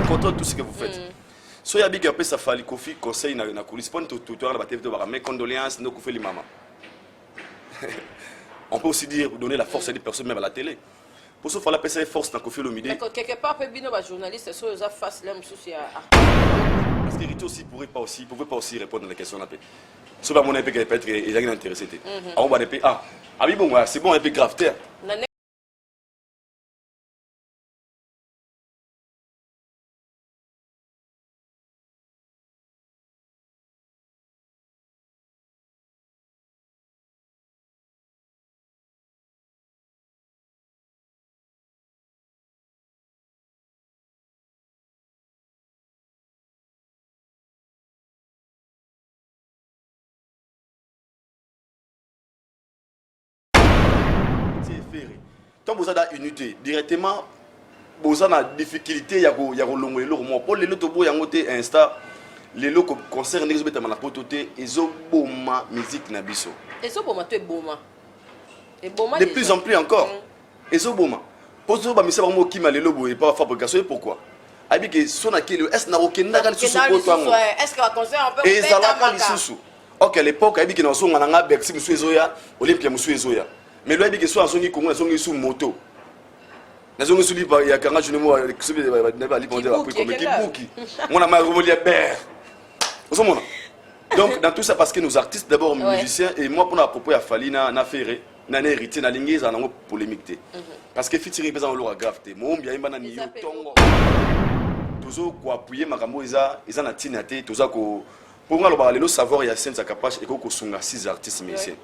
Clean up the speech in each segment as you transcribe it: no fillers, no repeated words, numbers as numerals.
content de tout ce que vous faites. Soyez habitués à ça, Fali Kofi, conseil, na coulisses, pas tout la bataille de mes condoléances, nous fait les mamans. On peut aussi dire, donner la force à des personnes même à la télé. Pour ça, il faut la passer force dans Kofi Olomide. Quelque part, les journalistes sont face à souci. Parce qu'Héritier aussi ne pouvait pas aussi répondre à la question. Si mon épée peut être intéressé. C'est bon, un peu grave. Tant que vous avez une unité, directement, vous avez des difficultés, il y a des longues. Pour les autres, il y a un Insta, les autres concerts, les autres, ils ont la musique. Ils ont de plus en plus encore. Ils ont la pour ça, ils ont la pas fabrication. Pourquoi? Est-ce que ok, à l'époque, il y a un Bercy, Olympia, mais là, il y a une moto. Il y a donc, dans tout ça, parce que nos artistes, d'abord musiciens, et moi, pour la propos, il a fallu hérité, polémique. Parce que Fitiri, il y a une grave. Moi, il y a une toujours appuyer ma rambo isa na tinate toza ko pour moi le savoir ya senza capable et ko sunga 6 artistes musiciens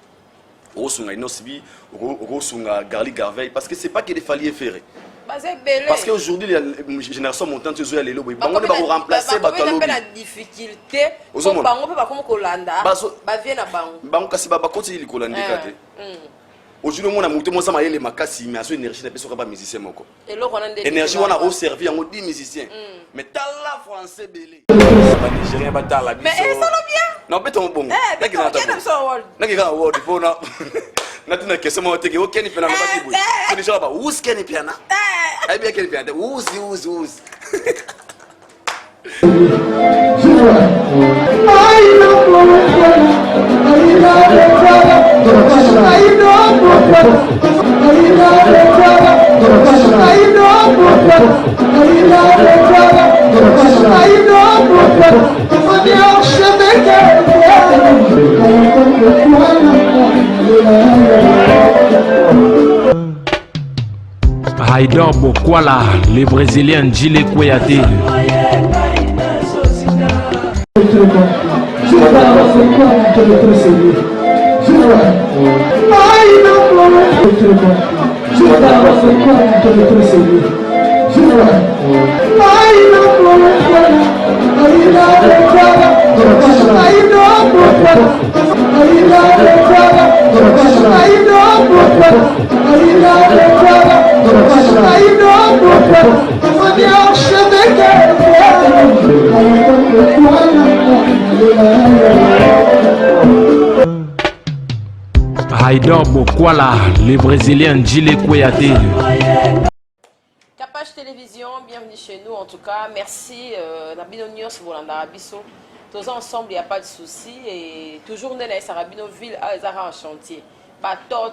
o sunga Inosbi o sunga Garli Garveil parce que c'est pas qu'il fallait faire parce qu'aujourd'hui la génération montante zo ya lelo boy bango ba remplacer ba tolo la difficulté pour bango pe ba comme kolanda ba vient na bango kasi ba continue li kolanda kate aujourd'hui on a monté moi ça m'a les makasi mais à son énergie n'a pas pas musicien moko énergie on a au servi en 10 musiciens mais t'as la français belé ba nigérien ba ta la biso mais ça va bien non mais ton bon n'a qui na award pour na na tuna question moi te que aucun piano ba ti boy c'est déjà ba où sken piano ai bien quel piano où Haïdor Bokwala, les Brésiliens Gilles Kouyaté. Haïdor Bokwala, les Brésiliens Gilles Kouyaté. Capage Télévision, bienvenue chez nous en tout cas. Merci Nabino News Volanda Abisso. Tous ensemble, il n'y a pas de souci. Et toujours dans les Sarabino Ville, en chantier. Pas to,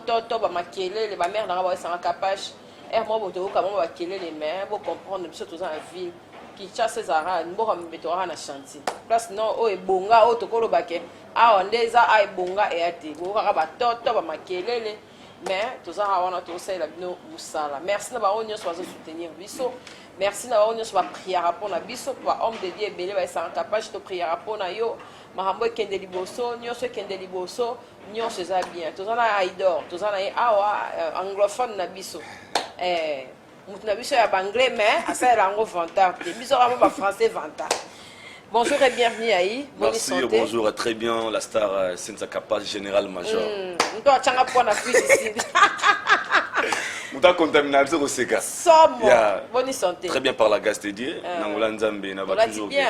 maquiller, les mères dans la capage. Et moi, je vais maquiller les mères pour comprendre que tous en ville. Qui chasse ces arats, nous allons mettre en chantier. Place non, oh, et bonga, oh, tokolo baké. Ah, on les a, ah, bonga, et ati. Vous allez to, maquiller les. Mais tous en avant, tous ces labino moussala. Merci d'avoir venu soutenir Bisso. Merci d'avoir venu sur la prière pour la Bisso. Pour homme de Dieu, belé, va être capable de prier pour na yo. Mahambo kende liboso, nyoso kende liboso, nyoso za bien. Tous en a Haïdor, tous en a awa anglophone na Bisso. Moutna Bisso ya anglais mais à ça langue vanta. Bisso ramo ba français vanta. Bonjour et bienvenue Aïe. Merci, bonjour, très bien. La star Senza Capaz, général major. Nous avons un point d'appui ici. Nous avons contaminé au Seka. Somme. Bonne santé. Très bien par la gaz, t'es dit. Nangola Nzambe, n'a pas toujours bien.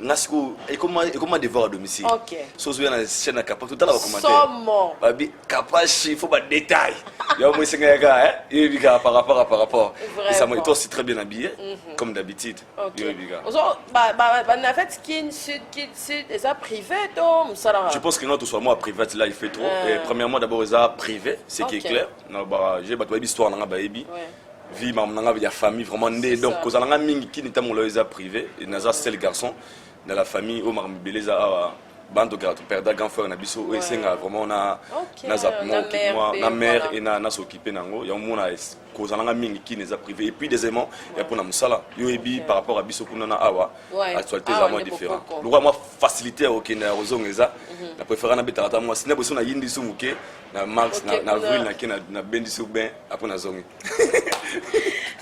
Nasiko et comment devoir à domicile. OK. Soso ya na chaîne Kapash tout à l'heure commentaire. Somo. Babi Kapash il faut pas de détails. Il y a moins singa hein. Il y a par rapport. Et ça moi toi aussi très bien habillé comme d'habitude. OK. Ozo na fait skin sud et ça privé to musala. Je pense que non tout soit moi privé là il fait trop. Et premièrement d'abord ça privé, c'est qui est clair. Non bah j'ai battu histoire na ba ebi. Vie maman avec la famille vraiment né donc cause la mingi qui n'était mon loisa privé et naza seul garçon dans la famille au mar beleza bando garde père da grand frère na biso et c'est vraiment na naza moi na mère et na s'occuper nango ya mona cause la mingi qui n'est privé et puis deuxièmement il y a pour na musala yo ebi par rapport à biso kuna na awa actualité za moi différent le roi moi facilité au kena rozongeza la préférence na betata moi sinon besoin na yindi sumuke na max na ville na kena na bendi sou ben après na zongi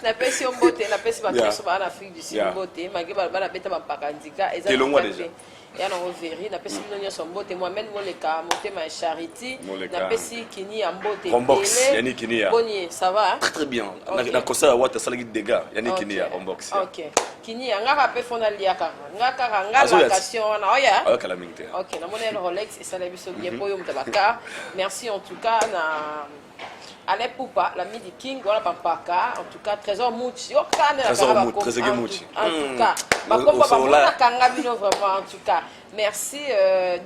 na pesi mbote na pesi bato ba na Afrique du Sud mbote magi ba na beta ba pakandika eza ya na overi na pesi bino nyonso mbote moi-même moleka motema charity na pesi kini ya mbote Rombox yani kini ya boni ça va très bien na concert ya wata salagi dégâts yani kini ya Rombox OK kini ya ngaka pe fona liaka ngaka ngala location na oya kala mingte OK na mona Rolex et ça la biso bien poyo mtabaka merci en tout cas na Alain Poupa, l'ami du King, voilà Pampaka, en tout cas Trésor Mouchi, en tout cas, vraiment, en tout cas, merci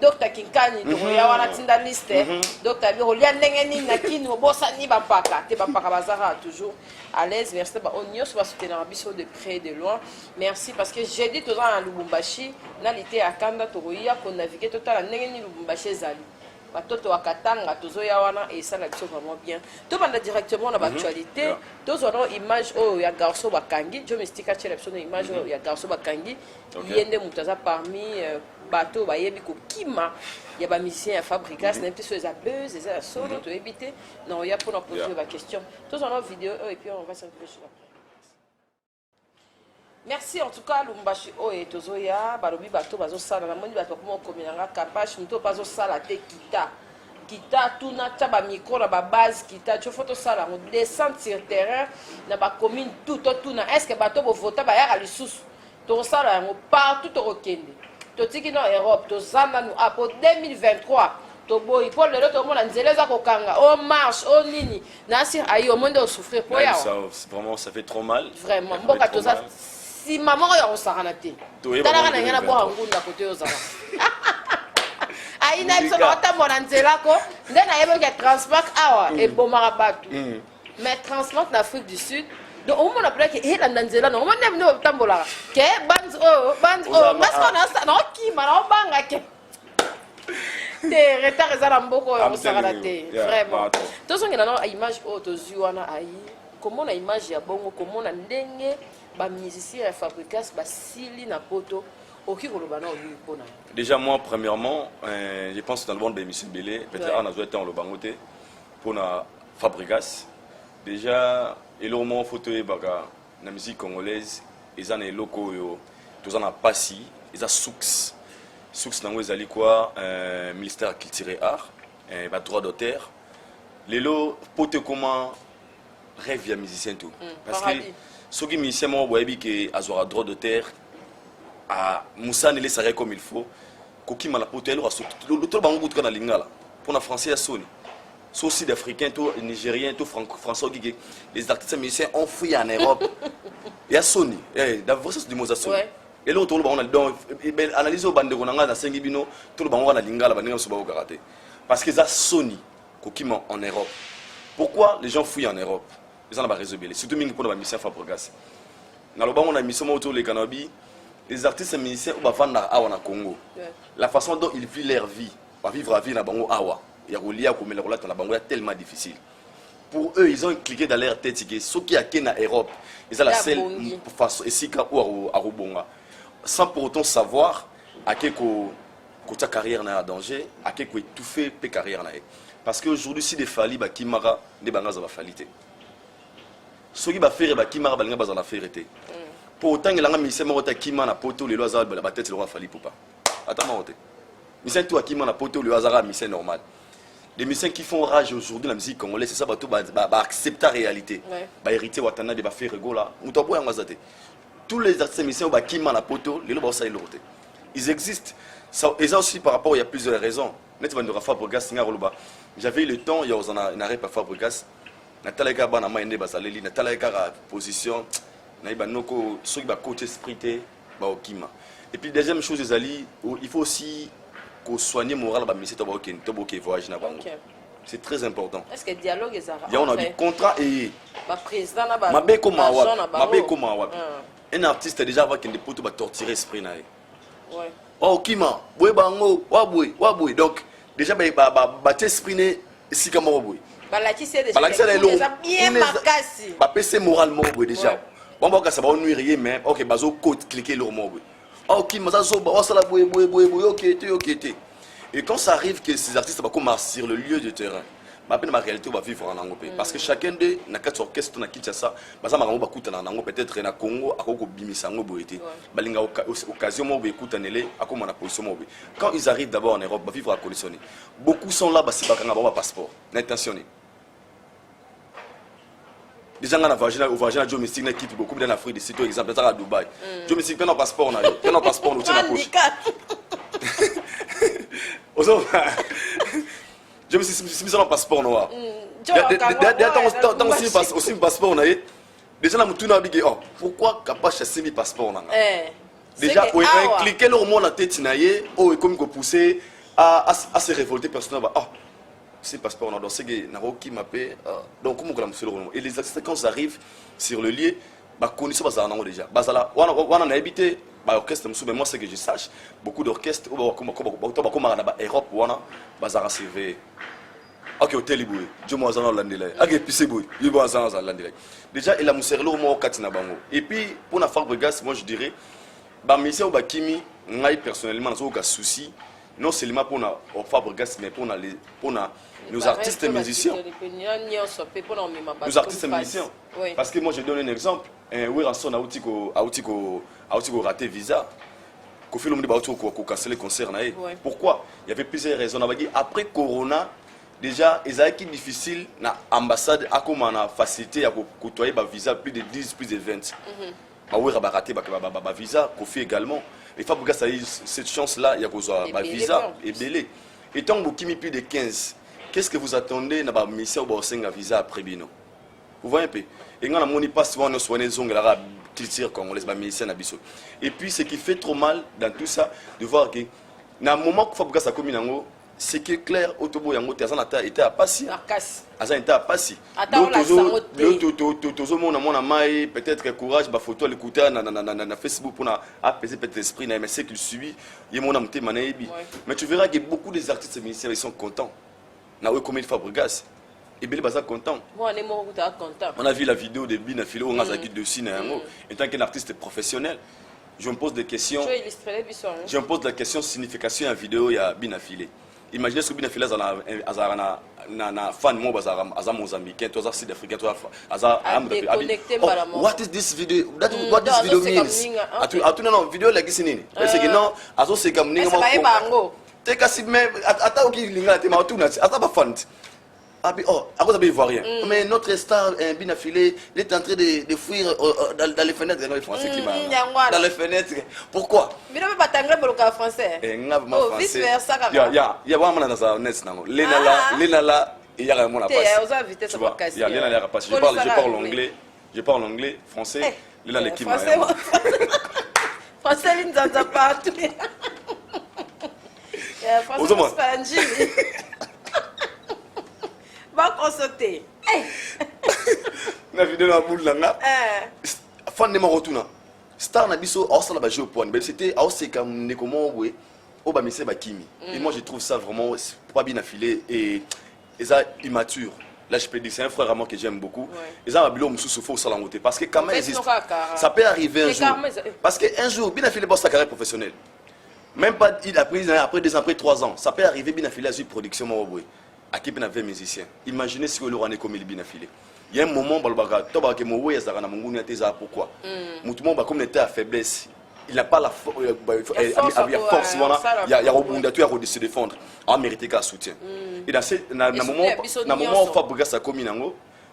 Dr Kinkani, Wana Tinda Liste, Dr Birolia Nengeni Nakino, Bossani Pampaka, te Pampaka Bazara toujours à l'aise, merci on y va soutenir Bisso de près et de loin, merci parce que j'ai dit tout à Lubumbashi, n'a l'été à Kanda Toroya, qu'on naviguait total à Nengeni Lubumbashi Zali. Batoto wakatanga tozoya wana et ça la vraiment bien to banda directement na actualité tous on image oh ya garçon bakangi je mystique a une image oh ya garçon bakangi yende mutaza parmi bato bayebi ko kima ya ba musicien ya Fabrikas na petit za buzz et ça solo to éviter non il y a pour nous poser la question tous on vidéo et puis on va s'intéresser sur après. Merci en tout cas Lumbashi o et tozoya balobi bato bazo sala na moni bato ko komelanga Kapash mito bazo sala te kita tuna taba micro na ba base kita tu photo sala on descend sur terrain na ba commune tout tuna est-ce que bato bo voter ba ya lisusu to sala ngo partout to rokende to tiki na Europe to zamba nous apo 2023 to boy pour le to mona nzela za kokanga o marche o nini na sir ayo monde o souffrir pour ya vraiment ça fait trop mal vraiment mboka to ça si maman ya osarana te tala kana ngana bo hangunda kote ozala aina biso na otambola nzela ko nde na yebo ke transport awa e bomaka bato mais transport d'Afrique du Sud donc on mona peut que la nzela no mona no otambola ke band parce qu'on a no ki mara obanga ke te retard ezala mboko ya osarana te vraiment tozongela na image o toziwana ai comment na image ya bongo comment na ndenge ba musicien ya Fabrikas basili na poto oki koloba na oyi pona. Déjà moi premièrement je pense dans le monde de Monsieur Belé peut-être on a joué temps le bangoté pour na Fabrikas déjà elormo photo e baka na musique congolaise ezana eloko yo tozana pasi eza soux nango ezali quoi ministère culture et art ba droit d'auteur lelo poto comment rêve ya musicien tout parce que soki musicien mo boyebi ke azora droit d'auteur a Moussa ne laisse comme il faut koki mala potelo a tout bango kutuka na lingala pour na français ya soni so sud africain tout nigérien tout français qui les artistes musiciens ont fui en Europe ya soni d'avoir ça du mot soni et l'autre tout le bango donc analyse au bande konanga na sengi bino tout le bango na lingala bandinga so ba karaté parce que ça soni koki en Europe. Pourquoi les gens fuient en Europe? Ils ont la réseau belé surtout mingi pour la mission Fabrikas na lo bango na mission autour les cannabis les artistes musiciens ou bavanda awa na Congo la façon dont ils vivent leur vie va vivre la vie na bango awa ya kolia ko mela kolata na bango ya tellement difficile pour eux ils ont cliqué dans leur tête que ceux qui a na Europe ils ont la seule façon ici ka ou à Rubonga sans pour autant savoir à quel ta carrière na danger à quel étouffer pe carrière na parce que aujourd'hui si des fali ba kimara des bangaza ba falite ceux qui ba faire ba kimara ba linga ba za faire été pour autant que l'anga mission mota kima na poto le loisir ba tête le roi fali poupa attends moté mission toi kima na poto le hasard mission normal les musiciens qui font rage aujourd'hui la musique congolaise c'est ça ba tout ba accepter la réalité ba hériter watana de ba faire rigola mutobo ya ngazate tous les artistes musiciens ba kima na poto le lo ba ça il roté ils existent. Ça, et ça aussi par rapport, il y a plusieurs raisons. J'avais eu le temps, il y a un arrêt par Fabregas. Nathalie Gabana m'a aidé Basaleli, Nathalie Gara position, Naïba Noko, ceux qui va coach sprinter, Baokima. Et puis deuxième chose, il faut aussi qu'on soigne moral, mais c'est un voyage. C'est très important. Est-ce que le dialogue est il y a un contrat et président un artiste déjà va qu'il ne peut pas torturer esprit naï. Ouais. Oh Kima, boy bango, waboué. Donc déjà bah esprit ici comme waboué. Balaki c'est déjà bien makasi. Bah PC moralement déjà. Bon bah ça va nuire mais OK bazo code cliquer leur mot. Oh Kima ça so bah ça la boy OK. Et quand ça arrive que ces artistes vont commencer sur le lieu de terrain, ma réalité va vivre en Angopé. Parce que chacun de na quatre orchestres na Kinshasa, bah ça m'a rendu bakouta na Ango peut-être na Congo à Congo bimisango boité. Balinga occasion mo bekouta nele à comment na position mo. Quand ils arrivent d'abord en Europe, va vivre à collectionner. Beaucoup sont là basi bakanga ba passeport, intentionné. Les gens au vagina Joe Mystique qui beaucoup dans l'Afrique du Sud, exemple à Dubaï. Joe Mystique un passeport na, un passeport nous tient la poche. Je me suis mis sur un passeport noir. Aussi un passeport noir. Déjà, pourquoi capable chasser mes passeports noir? Déjà, cliquer le mot dans la tête, ou comme pousser à se révolter personnellement. Ah, c'est passeport noir. Donc, c'est que qui m'appelle. Donc, comment on et les accidents quand arrivent sur le lieu, connaissent pas ça déjà. On a habité. Orchestre, mais moi, c'est que je sache, beaucoup d'orchestres, comme en Europe, bazar CV. Ok, hôtel Iboué, je m'en ai landé. Ok, puis c'est Iboué, je m'en ai landé. Déjà, il a moussé le mot Katina Bango. Et puis, pour la Fabregas, moi je dirais, Monsieur Obakimi, moi personnellement, j'ai aucun souci, non seulement pour la Fabregas, mais pour nos artistes et musiciens. Nos artistes et musiciens. Parce que moi, je donne un exemple. Oui, Ranson a raté visa. Kofi Lomide a cancellé le concert. Pourquoi? Il y avait plusieurs raisons. Après Corona, déjà, il a été difficile dans l'ambassade à comment on a facilité à côtoyer le visa plus de 10, plus de 20. Oui, il a raté le visa. Kofi également. Il faut que cette chance-là, il y a un visa et belé. Et tant que vous avez plus de 15, qu'est-ce que vous attendez dans la mission pour un visa après Bino? Vous voyez un peu? Et quand on pas souvent nos soignés la culture congolaise, et puis ce qui fait trop mal dans tout ça, de voir que dans le moment où il faut que c'est que clair, Otobo Yango était à Passi. Aza était à Passi. Peut-être que courage, photo à l'écouter na Facebook pour apaiser peut-être l'esprit, mais c'est qu'il subit. Mais tu verras que beaucoup des artistes et musiciens ils sont contents. Comme il Fabregas. Et bien, ils sont contents. On a vu la vidéo de Bina Filo, on a vu dessus. En tant qu'artiste professionnel, je me pose des questions. Je me pose la question signification de la vidéo, il y a Bina Filé. Imaginez ce que Bina Filé a un fan mozambicain, un sud-africain, what is this video? What this video means? Non, vidéo la gisine. C'est que non, azo c'est comme ninga mo. Te kasi me ata oki linga te ma tuna, ata ba fan. Ah, à cause de l'Ivoirien. Mais notre star, Bina Filé, il est en train de fuir dans les fenêtres. Dans les fenêtres. Pourquoi? Mais non, pas t'angler pour le français. Oh, vice versa. Il y a vraiment dans un net. Léna là, il y a vraiment la passe. Il y a Léna la passe. Je parle anglais, français. Léna l'équipe. Français, il nous a partout. Français, va consulter. Na vidéo la boule là. Fan de Marotuna. Star na biso au ba jeu point. Mais c'était aussi comme Nekomo ouais. Au ba mise ba Kimi. Et moi je trouve ça vraiment pas bien affilé et ça immature. Là je peux dire c'est un frère à moi que j'aime beaucoup. Et ça va bilo musu souffre au salon parce que quand même ça peut arriver un jour. Parce que un jour bien affilé boss sa carrière professionnelle. Même pas il a pris après 2 ans après 3 ans. Ça peut arriver bien affilé à une production moi ouais. À qui avait musicien. Imaginez si le roi est comme il bien affilé. Il y a un moment où il y a pourquoi. Moutoumon comme était à faiblesse. Il n'a pas la force. Il y a un de se défendre. Il a mérité qu'un soutien. Et dans ce moment où Fabregas a commis,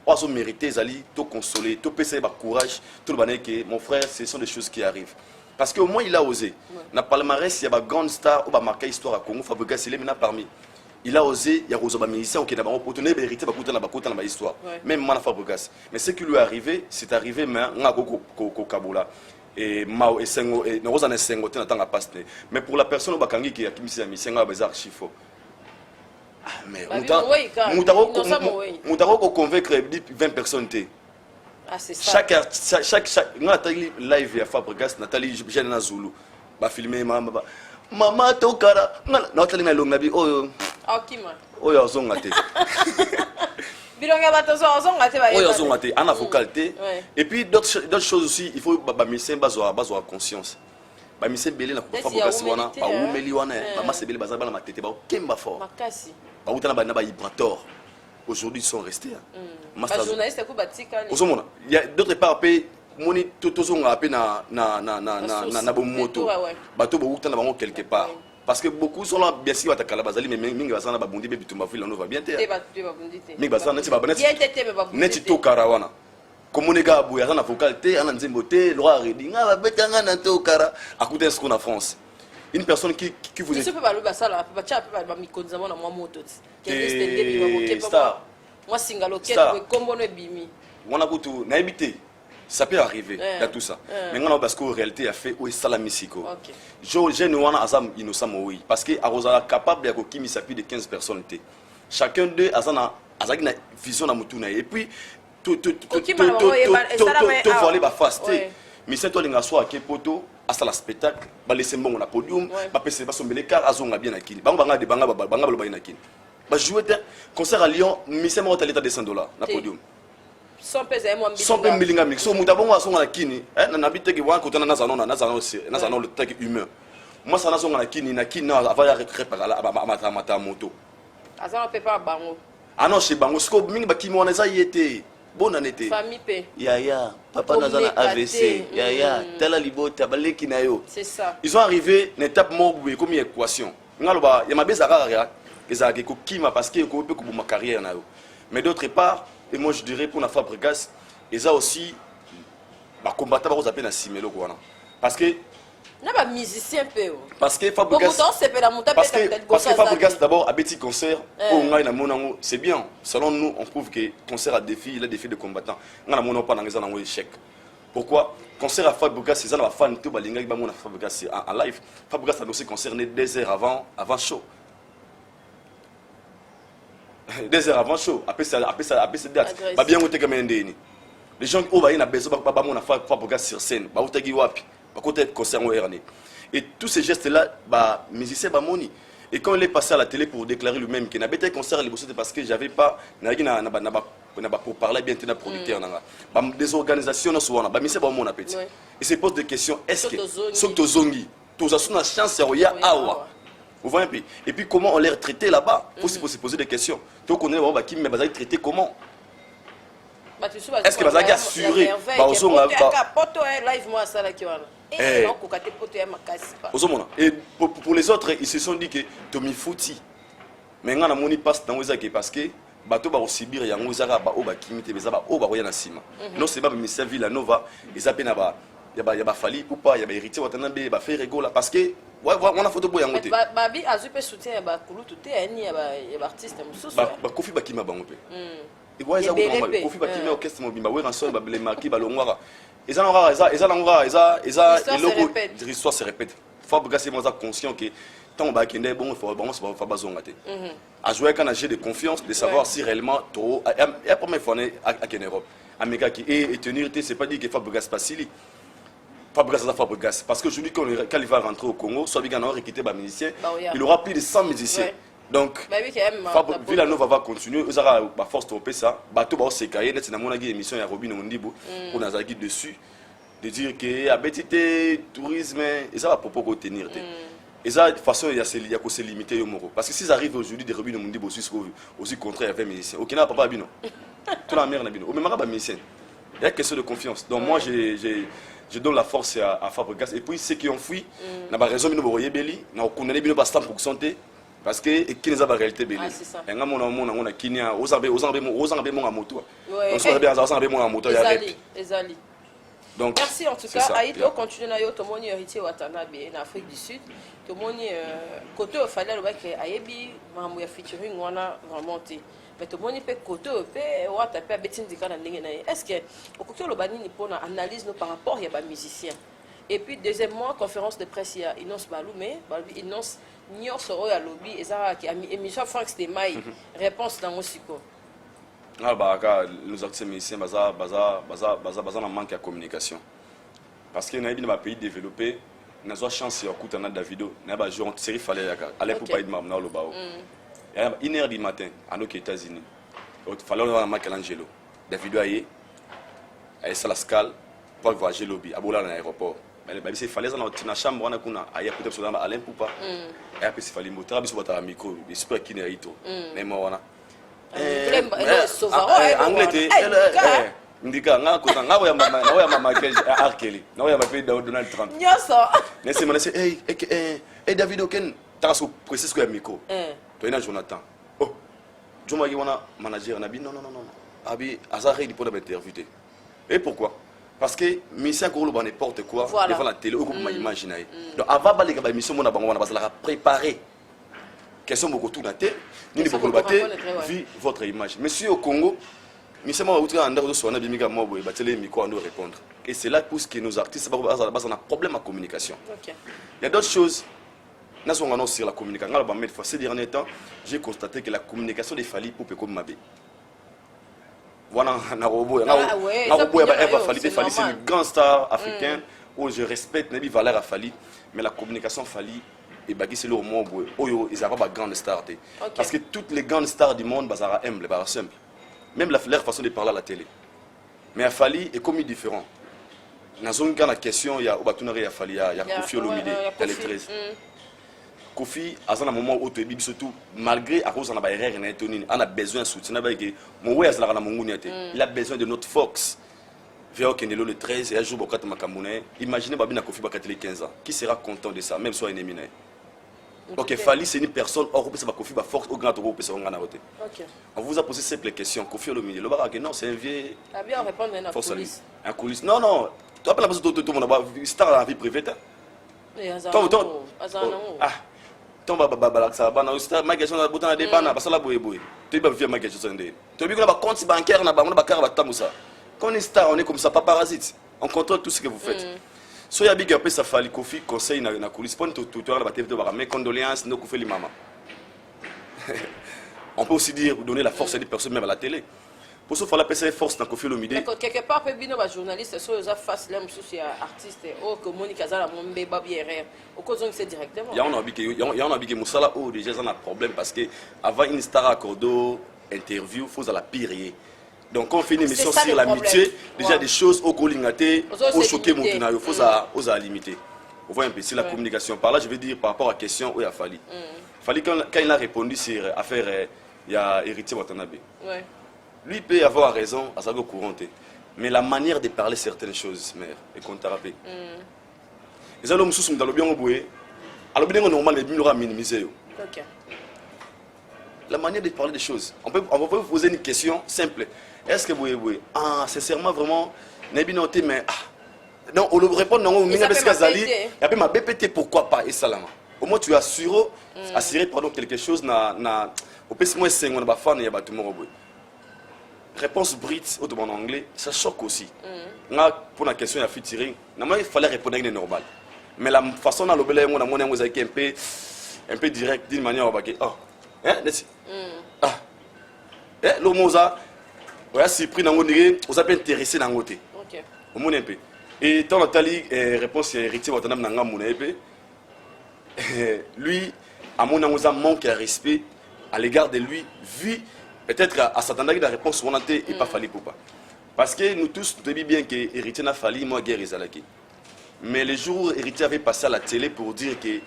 on mérité Zali, tout consoler, tout passer par courage, tout le banné que mon frère, ce sont des choses qui arrivent. Parce qu'au moins il a osé. Dans le palmarès, il y a une grande star qui a marqué l'histoire à Congo, Fabregas, il est maintenant parmi. Il a osé, il y a des musiciens qui ont opportunité de hériter dans l'histoire. Même moi, Fabregas. Mais ce qui lui est arrivé, c'est arrivé, mais au Kabola. Et Mao et Sengo, et nous avons Sengo, mais pour la personne qui a mis à Sengo, il y a des archives. Mais on convaincre 20 personnes. Ah, c'est ça. Chaque Nathalie live à Fabregas, Nathalie Jeanne Zulu, va filmer maman Tokara, Nathalie na longa bi oh yo zongate. Bilonga batozo zongate ba. Oyo zongate en avocalité. Et puis d'autres choses aussi, il faut ba mission bazo conscience. Ba mission belé na ko Fabregas wana, ba umeli wana, mama sebele bazaba na matete ba kemba fort. Makasi. Ba utana ba na ba Ibrator. Aujourd'hui, ils sont restés. Les journalistes, il y a d'autres parts, moni tozonga ape na moto. Bato bouta na bango quelque part. Parce que beaucoup sont là bien sûr à Kalabazali mais mingi basana ba bondi be bitumba fila no va bien ter. Mingi basana neti ba baneti. Neti to karawana. Comme on est gars bouya na vocalité, ana nzembo te, loi redinga ba betanga na to kara. Écoutez ce qu'on a France. Une personne qui vous est. Je peux pas le basser là, pas tcha pas ba mikonza na moi moto. Star. Moi singalo ke kombo no bimi. On a beaucoup na habité. Ça peut arriver, il y a tout ça. Mais on a parce qu'en réalité, il a fait où est Salamisico. Je ne vois pas innocent oui parce que Arosa capable de qui s'appuie de 15 personnes. Chacun d'eux a une vision dans mutuna et puis tout voler ba fasté. Mais c'est toi les garçons à Kepoto à la spectacle, ba laisser bon na podium, ba passer ba sombele car azonga bien akini. Banga de banga ba nakini. Ba jouer concert à Lyon, mais c'est moi l'état de $100 na podium. 100 milinga mix so mutabongo asonga na kini na biteki wa kotana na zano le tag humain moi ça na zonga na kini na ava réparer la mata moto azana peut pas bango ah non chez bango sko mingi bakimi wana za yete bonne année famille pe ya papa na zana AVC ya tala libota baleki na yo c'est ça ils sont arrivés une étape mobwe comme équation ngaloba ya mabeza rara ezaki ko kima parce que ko peut ko ma carrière na yo mais d'autre part. Et moi je dirais pour la Fabregas, et ça aussi, bah combattant va vous appeler na simelo quoi non. Parce que na ba musicien peu. Parce que Fabregas parce que Fabregas d'abord a petit concert au ngai na monango, c'est bien. Selon nous, on prouve que concert a défi, il a défi de combattants. Ngana mono pas na ngeza na échec. Pourquoi? Concert à Fabregas, c'est ça la fan tout balinga ba mona Fabregas en live. Fabregas a aussi concerné 2 heures avant show. 2 heures avant show, après cette date, pas bien où t'es comme un déni. Les gens qui ont na besoin pas mon Fabregas sur scène, bah où t'es wapi, bah côté concert au RN. Et tous ces gestes là, bah musicien bah moni. Et quand il est passé à la télé pour déclarer lui-même qu'il n'avait pas concert les bosses parce que j'avais pas pour parler bien de producteur bah des organisations non souvent bah musicien bah mon appétit. Et se pose des questions, est-ce que sauf to zongi, tous a son chance ya awa. Vous voyez un peu. Et puis comment on les traité là-bas? Il faut se poser des questions. Donc on est qui mais va traité comment? Est-ce que va assuré et pour les autres ils se sont dit que Tommy Fouti mais ngana moni passe dans Wezake parce que bato ba osibir yango zaka ba oba kimite bezaba oba roya na sima. Non c'est pas ministère Villanova ils appellent ba il y a fali ou pas il y a héritier watanambe ba faire rigolo parce que on a photo boya ngote babi azupe soutien ba kulutu te ani ya ba artiste mususu ba kofi ba kima bango pe et voilà ça normal kofi ba kima orchestre mobimba we ranson ba les marquis ba longwara eza l'histoire se répète Fabregas c'est moi conscient que tant ba kende bon faut bazonga te a jouer quand j'ai de confiance de savoir si réellement trop la première fois à Europe Amérique qui est tenir c'est pas dire que Fabregas Passili Fabregas parce que je dis quand il va rentrer au Congo soit bien on quitter ba musicien il aura plus de 100 musiciens donc Villanova va continuer ils aura ba force tromper ça bateau ba sekaye net na mona émission ya Robin Ondibo pour nous agir dessus de dire que abetité tourisme et ça va propos retenir et ça de façon il y a que se limiter au Moro parce que s'ils arrivent aujourd'hui de Robin Ondibo aussi contraire avec musiciens aucun n'a pas bino tout la mère na bino au même ba musicien il y a question de confiance donc moi je donne la force à Fabregas et puis ceux qui ont fui n'a pas raison de nous voyer belli n'a condamné bino pas 100% parce que ekini za ba réalité belé c'est ça. nga mona kinia ozambe mon moto Ouais. donc ça bien ozambe mon moto ya rep Ezali. donc Merci en tout cas. Aït, on continue na yo to moni héritier Watanabe en Afrique du Sud. To moni côté au fallait le bac ayebi mamu ya featuring wana vraiment té. Mais to moni pe côté pe wata pe betin dikana ndenge na. Est-ce que au côté le bani ni pona analyse no par rapport ya ba musicien. Et puis deuxièmement conférence de presse ya Inos Balume, Inos Nior Soro ya lobby ezara ki émission Frank Stemai réponse dans musiko. Ah bah nous artistes musiciens baza na manque de communication parce que na ba pays développé na zo chance ya kuta na Davido na ba jouer en série fallait ya aller pour pas de mam na lo bao et à 1h du matin à nos États-Unis il fallait voir Michelangelo Davido aye ça la scale pour voyager lobby à bola dans l'aéroport mais ba c'est fallait na chambre na kuna aye peut-être sur dans Alain Poupa et après il fallait montrer biso bata micro super kinerito mais moi wana ndika nga kuta nga ya mama Arkeli na ya mama Donald Trump nyoso nese manese hey David Oken taso précise ko ya micro to ina Jonathan oh joma yi wana manager na bi non abi azare di pour l'interview et pourquoi parce que mission ko lo ba n'importe quoi devant la télé ou comme imaginer donc avant ba les ba mission mona bango wana basala préparer question beaucoup tout naté ni beaucoup baté vu votre image monsieur au Congo monsieur moi outre andako so na bimika mo boy batele micro ando répondre et c'est là pousse que nos artistes on a problème à communication. Il y a d'autres choses na so ngano sur la communication ngala ba mettre ces derniers temps j'ai constaté que la communication des Fally Ipupa comme Mabé voilà na robo na robo ya Fally c'est une grande star africaine où je respecte Nabi Valère à Fally mais la communication Fally et bagui c'est le moment où ils n'ont pas de grandes stars parce que toutes les grandes stars du monde bazara humble bazara simple même leur façon de parler à la télé mais à Fally est comme différent dans une grande question il y a Obatunari à Fally il y a Kofi Olomide elle est 13 Kofi à un moment où tu es surtout malgré à cause de la erreur on a besoin de soutien il a besoin de notre force Véo Kendelo le 13 et un jour Bokata Makamune imaginez Babina Kofi Bakate les 15 ans qui sera content de ça même soit ennemi. Ok, Fally c'est une personne hors Kofi Bakofi ba force au grand Europe on vous a posé simple question Kofi Olomide le barak non c'est un vieux bien répondre à coulisses. Un coulisse non tu appelles la personne tout le monde star dans la vie privée tomba baba ça ba na star ma question na botana de bana basala boye tu ba via ma question ndé tu bi ko ba compte bancaire na ba mo ba car ba tamusa quand on est star on est comme ça pas parasite on contrôle tout ce que vous faites. So ya big up ça Fally Kofi conseil na coulisse pour tout la ba TV ba mes condoléances no Kofi mama. On peut aussi dire donner la force à des personnes même à la télé. Pour ça, il faut la passer force dans Kofi Olomide. Quelque part, il y a des journalistes qui sont face à artistes ou que Monica Zala mon bébé bien au cause de c'est directement. Il y a un habit qui Moussala oh déjà ça a un problème parce que avant une star accordo interview faut à la pire. Donc quand on fait une émission sur l'amitié, déjà des choses au collingaté, au choquer mon tunayo, faut à limiter. On voit un peu c'est la communication. Par là je veux dire par rapport à la question où il a Fally. Fally quand il a répondu sur affaire il y a héritier Watanabe. Lui peut avoir raison à sa courante, mais la manière de parler certaines choses, mère, est contrapée. Les hommes sont dans le bien au boué, alors bien normal, mais il aura minimisé. La manière de parler des choses. On peut vous poser une question simple. Est-ce que vous voyez, sincèrement, vraiment, n'est pas noté, mais non, on répond non, on a pas ma BPT, pourquoi pas, et salama. Au moins tu as assuré pardon quelque chose na au plus moins 5 on a pas fan il y a pas tout le monde. Réponse brute au en anglais, ça choque aussi. Pour la question, il y a featuring. Il fallait répondre normal. Mais la façon dont on a été un peu direct, d'une manière, l'homosa, on a surpris, on a pas intéressé dans le côté. Et tant que réponse est héritier, lui, à mon avis, manque de respect à l'égard de lui, vu. Peut-être à Satan la réponse on a et pas Fally Ipupa. Parce que nous tous nous disons bien que héritier n'a Fally moi guerre Izalaki. Mais le jour où héritier avait passé à la télé pour dire que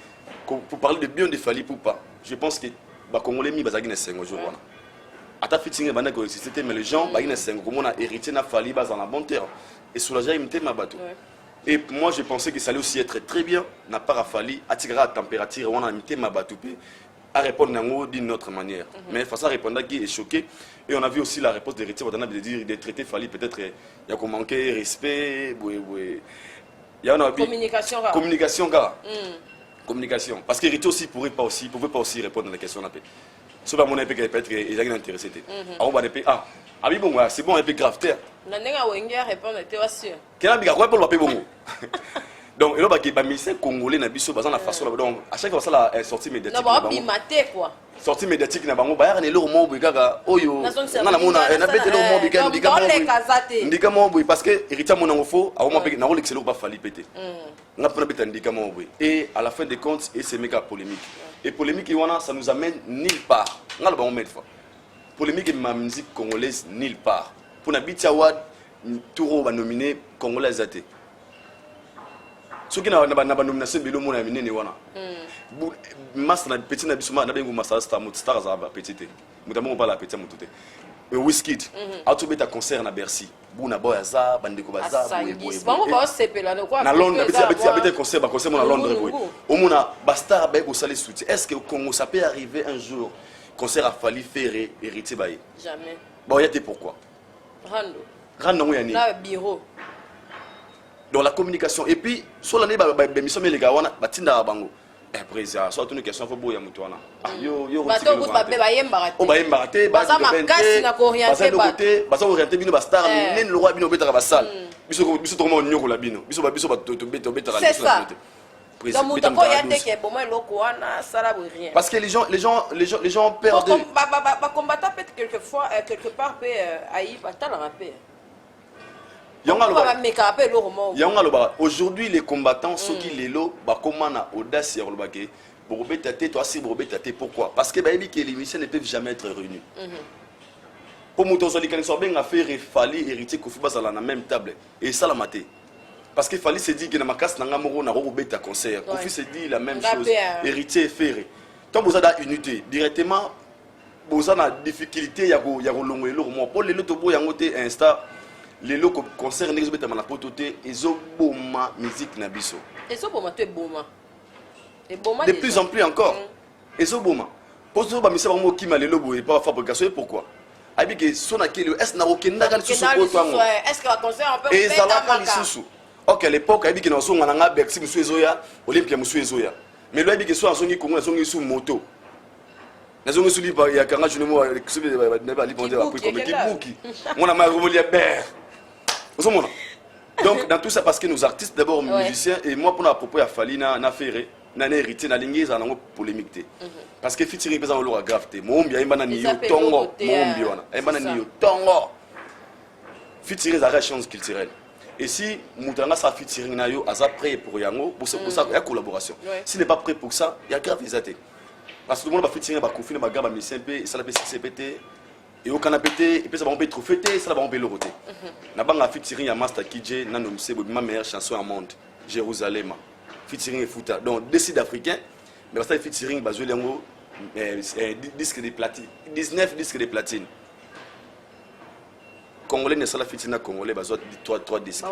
pour parler de bien de Fally Ipupa, je pense que ba congolais mi bazagi na 5 jours wana. Ata fitting bana ko c'était mais les gens ba na 5 comme on a héritier n'a Fally bas dans la bonne terre et soulager imité ma bateau. Et moi je pensais que ça allait aussi être très bien n'a pas Fally attirer la température on a imité ma bateau à répondre d'une autre manière. Mais face à répondre qui est choqué. Et on a vu aussi la réponse d'Héritier Watana de dire des traités fallait peut-être il y a qu'on manquait respect. Il y a une communication. Communication, gars. Communication. Parce qu'Héritier aussi pouvait pas aussi répondre à la question. Si on a mon épée qui peut être intéressé. Ah, c'est bon, un peu grave. Répondre, tu es sûr. Quel est le bon? Donc, il y a des ministères congolais qui sont la façon. Donc, à chaque fois, ça a sorti médiatique. Non, mais il quoi. Sorti médiatique, il y a des gens qui ont dit parce que héritier mon enfant a vraiment l'excellent pas fallu péter. On a pris un et à la fin des comptes, c'est méga polémique. Et polémique, ça nous amène nulle part. On a le bon mettre. Polémique et ma musique congolaise nulle part. Pour n'habiter Awad, tout va nominer congolais athée. Ce qui n'a pas nomination de l'homme nominé ni wana. Master na petit na bisuma na bengu master star star za ba petit. Mutamon pas la petit mutute. Wizkid a tout beta concert na Bercy. Buna boy za bandeko baza boy. Bon ba sepela no quoi. Na Londres petit concert ba concert na Londres boy. Au mona basta ba ko sale soutien. Est-ce que au Congo ça peut arriver un jour concert a fallu faire héritier baye? Jamais. Bon, y a pourquoi? Rando yani. Na bureau. Dans la communication et puis sur l'année mission les gars wana batinda bango après ça soit une question faut boya mutu wana yo bato ko ba yemba o ba yemba te ba makasi na orienter ba orienter bino ba star ni le roi bino betaka ba salle biso to mo nyoko la bino biso ba to beta c'est ça donc mutu ko ya te ke bon moi loko wana sala rien parce que les gens ont peur de ba combattant peut quelquefois quelque part peut aïe batala rapper. Aujourd'hui, les combattants, ceux qui les lots, comment na audace pourquoi? Parce que les missions ne peuvent jamais être réunies. Pour Moutozoli, quand ils ont fait Fali héritier Kofiba dans la même table. Et ça l'a maté. Parce qu'il fallait se dire que dans ma casse, n'a pas concert. Kofi se dit la même chose. Héritier ferré. Quand vous avez une unité, directement, vous avez une difficulté, il y a pour les lots, il y a un instant. Les locaux concernent les autres na pototé ils ont boma musique na biso ils ont boma tu boma et boma de plus en plus encore ils ont boma pour ça ba misa ba mo kima les lobo et pas fabrication pourquoi abi que sona kilo est na okenda kan susu ko twango est-ce que la concert on peut faire ça va lisusu OK à l'époque abi que na songa na Bercy musu ezoya Olympia musu ezoya mais lo abi que so songi kongo songi sous moto na songi sous liba ya kanga june mo kusubi na ba libonde ba pour comme kibuki on a ma remolia ber. Donc dans tout ça parce que nos artistes d'abord musiciens et moi pour la propos à Falina na ferré na hérité na lingué ça na polémique parce que featuring pesa lo gravité mo mbia imba na niyo tongo mo mbia wana imba na niyo tongo featuring ça chance culturelle et si mutanga ça featuring na yo asa prêt pour yango pour ça il y a collaboration s'il n'est pas prêt pour ça il y a grave exaté parce que tout le monde va featuring ba confiner ba gaba musicien pe ça la PCPT et au canapé et puis ça va on peut trop fêter ça va on peut le roter na banga featuring ya Master KJ na no mse ma meilleure chanson au monde Jérusalem featuring et Fouta donc des sud-africains mais ça featuring ba jouer lengo disque de platine 19 disques de platine congolais ne ça la featuring na congolais ba 3 disques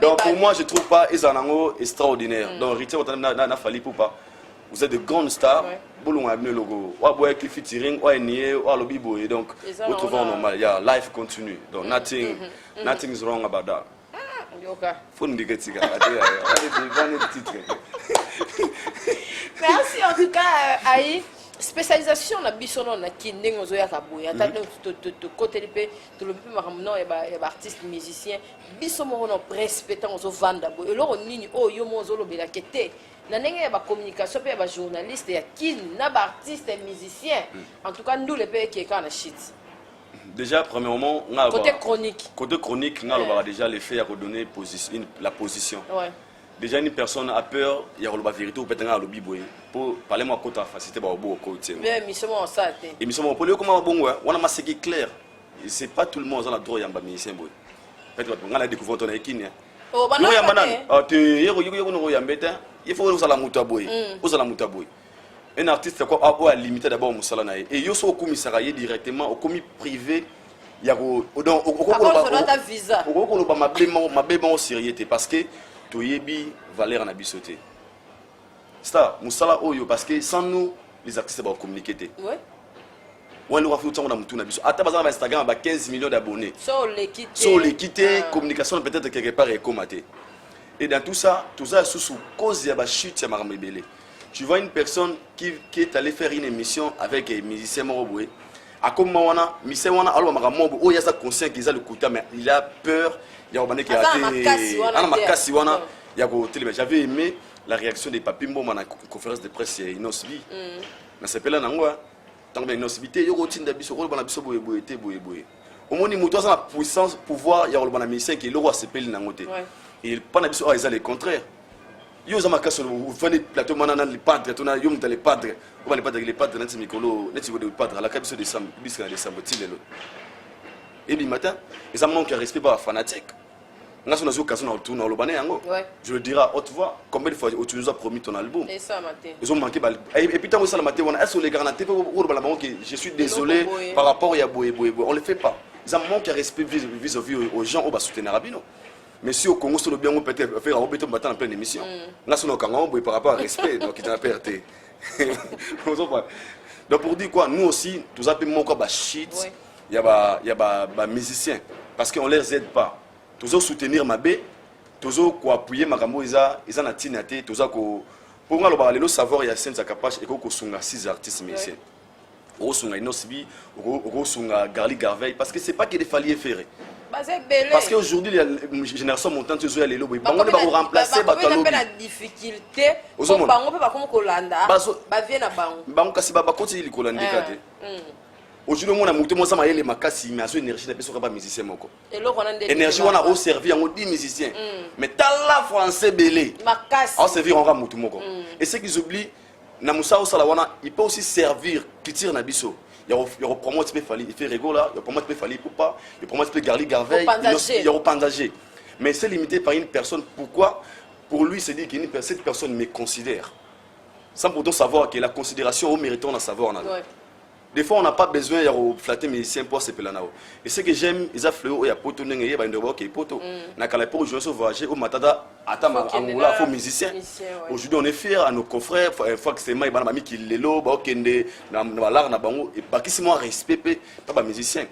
donc pour moi je trouve pas ils en ont extraordinaire donc Rité na fali pour pas vous êtes de grandes stars. Boulon a amené le logo. Ou aboye qui featuring, ou nié, ou alobibo et donc vous trouvez normal. Yeah, life continue. Donc nothing is wrong about that. Faut nous dire que merci en tout cas Aïe. Spécialisation na bisono na kindeng ozoya kaboya tata to côté lipe to le peu maramno e ba artiste musicien bisomo no respectant ozo vanda bo eloko nini o yo mo zolo bela kete na ndenge ba communication pe ba journaliste ya kin na ba artiste musicien en tout cas nous le pe qui est quand na shit déjà premièrement côté chronique on va déjà les faire redonner la position déjà une personne a peur il y a la vérité ou peut-être un lobby boy pour parler moi côté facilité ba au côté mais mission ça et mission pour le comment bon on a massé clair c'est pas tout le monde a droit yamba musicien boy peut-être on a découvert ton équipe oh banana tu yego no yambeta il faut usala muta boy un artiste quoi a limité d'abord musala na et yo so komisara directement au commis privé ya ko donc au visa au ba mabema sérieux parce que toyebi valeur na bisoté Star, Moussala Oyo, parce que sans nous, les artistes vont communiquer. Oui. On aura fait autant de temps. Attends, par exemple, Instagram a 15 millions d'abonnés. Sur l'équité. Sur l'équité, communication peut-être quelque part est commatée. Et dans tout ça sous cause de la chute de Maramé Belé. Tu vois une personne qui est allée faire une émission avec un musicien Moroboué. À comme Mawana, musicien Wana, alors Marambo, oh, il y a ça conscient qu'il a le côté, mais il a peur. Il y a un qui a été. J'avais aimé la réaction des papimbo dans la conférence de presse Inosbi. Mais c'est pas là, non? Tant que Inosbi, il y a routine d'habitude, il y a biso boye. Au moins, il y a la puissance, pouvoir, il y a un musicien qui est le roi, c'est pas le et il pas d'habitude, ils ont le contraire. Yo zama kaso vous venez plateau manana les padres tona yo mta les padres on va les padres neti mikolo neti de padre à la cabiso de sam bisca de sambotilelo et bi matin ils ont manqué respect par fanatique on a son occasion de retourner au Libanais yango je le dirai à haute voix combien de fois tu nous as promis ton album et ça matin ils ont manqué et puis tant que ça le matin on est sur les garanties je suis désolé par rapport à boy on le fait pas ils ont manqué respect vis-à-vis aux gens au bas soutenir Rabino. Mais si au Congo, on bien peut-être faire un peu en pleine émission. Là, on a par rapport au respect, donc il a perdu. Donc pour dire quoi, nous aussi, tous appelons mon corps shit. Il y a des musiciens parce qu'on ne les aide pas. Tous soutenir ma bé, tous appuyer ma gambo ils ont natinate, tous pour moi le savoir il y a 5 capables et qu'on a 6 artistes musiciens. On a Inosbi, on a Garli Garveil parce que c'est pas qu'il fallait faire. Parce qu'aujourd'hui, la génération montante, ils vont remplacer la difficulté. Aujourd'hui, on a monté les makasi, mais énergie n'est pas musicien. Énergie, on a servi en 10 musiciens. Mais talent français belé, on servir en ramout. Et ce qu'ils oublient, il peut aussi servir culture nabiso. Il y a promo qui peut il fait rigolo là, il y a promo qui peut pour pas, il y a promo qui peut Garli Garveil, il y a Pandager. Mais c'est limité par une personne. Pourquoi? Pour lui, c'est dire que cette personne me considère. Sans pourtant savoir que la considération au méritant à savoir. Des fois, on n'a pas besoin de flatter mes musiciens pour se peler. Et ce que j'aime, ils ont fléau, il y a poto, il y a une qui est poto. N'a qu'à l'époque, je suis voyager au Matada, attends, il faut musicien. Aujourd'hui, on est fiers à nos confrères, il faut que c'est moi, il qui les lobe, qui dans l'art, et pas qui c'est moi respect, pas musicien.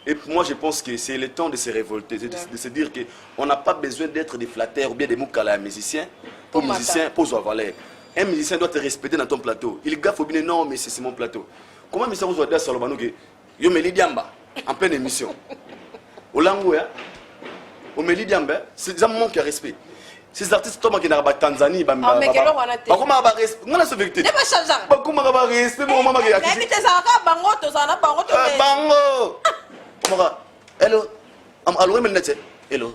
Et moi, je pense que c'est le temps de se révolter, de se dire qu'on n'a pas besoin d'être des flatteurs ou bien des mots à un musicien, pour musicien, pour soi valeur. Un musicien doit te respecter dans ton plateau. Il gaffe au bien, non, mais c'est mon plateau. Comment monsieur vous dire sur le banou que yo me lidiamba en pleine émission. Au langoué, au me lidiamba, c'est un manque de respect. Ces artistes Thomas qui n'arrivent pas Tanzanie, bah comment va respect? On a ce vérité. Bah comment va respect mon maman qui a dit. Mais t'es ça bango, t'es ça bango. Bango. Comment? Hello. Allô mais net. Hello.